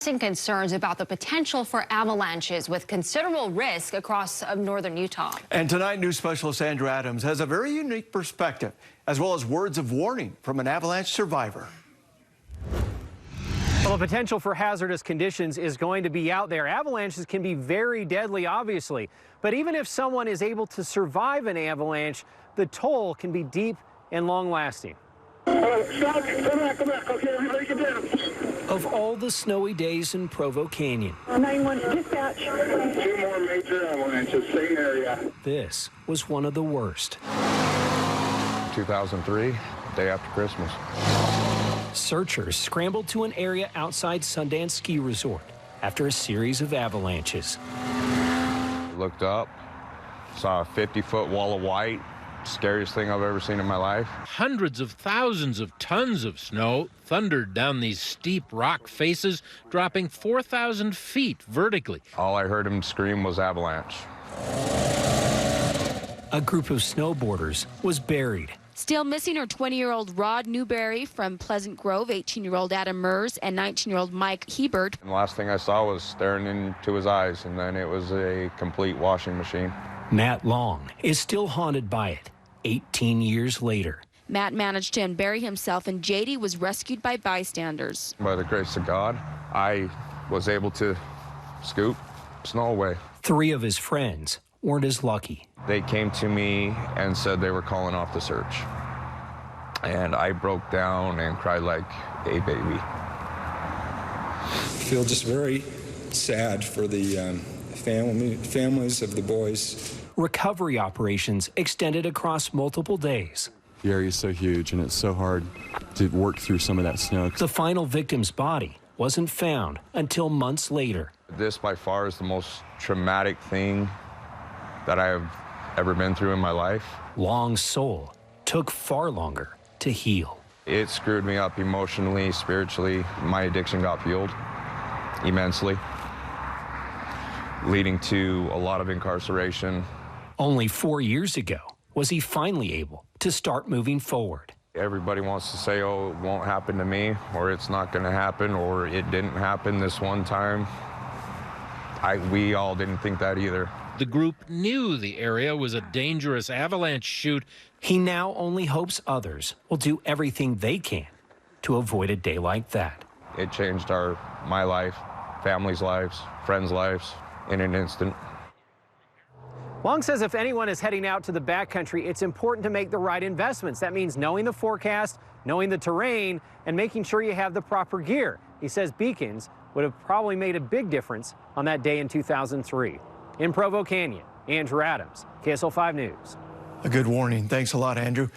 Concerns about the potential for avalanches with considerable risk across northern Utah. And tonight, news specialist Andrew Adams has a very unique perspective, as well as words of warning from an avalanche survivor. Well, the potential for hazardous conditions is going to be out there. Avalanches can be very deadly, obviously. But even if someone is able to survive an avalanche, the toll can be deep and long-lasting. Stop. Come back. Okay, everybody get down. Of all the snowy days in Provo Canyon, 911 dispatch. 2 more major avalanches, same area. This was one of the worst. 2003, day after Christmas. Searchers scrambled to an area outside Sundance Ski Resort after a series of avalanches. Looked up, saw a 50-foot wall of white. Scariest thing I've ever seen in my life. Hundreds of thousands of tons of snow thundered down these steep rock faces, dropping 4,000 feet vertically. All I heard him scream was avalanche. A group of snowboarders was buried. Still missing are 20-year-old Rod Newberry from Pleasant Grove, 18-year-old Adam Mers, and 19-year-old Mike Hebert. And the last thing I saw was staring into his eyes, and then it was a complete washing machine. Matt Long is still haunted by it 18 years later. Matt managed to unbury himself, and JD was rescued by bystanders. By the grace of God, I was able to scoop snow away. 3 of his friends weren't as lucky. They came to me and said they were calling off the search. And I broke down and cried like a baby. I feel just very sad for the families of the boys. Recovery operations extended across multiple days. The area is so huge and it's so hard to work through some of that snow. The final victim's body wasn't found until months later. This by far is the most traumatic thing that I have ever been through in my life. Long's soul took far longer to heal. It screwed me up emotionally, spiritually. My addiction got fueled immensely, leading to a lot of incarceration. Only 4 years ago was he finally able to start moving forward. Everybody wants to say, oh, it won't happen to me, or it's not going to happen, or it didn't happen this one time. We all didn't think that either. The group knew the area was a dangerous avalanche chute. He now only hopes others will do everything they can to avoid a day like that. It changed my life, family's lives, friends' lives in an instant. Long says if anyone is heading out to the backcountry, it's important to make the right investments. That means knowing the forecast, knowing the terrain, and making sure you have the proper gear. He says beacons would have probably made a big difference on that day in 2003. In Provo Canyon, Andrew Adams, KSL 5 News. A good warning. Thanks a lot, Andrew.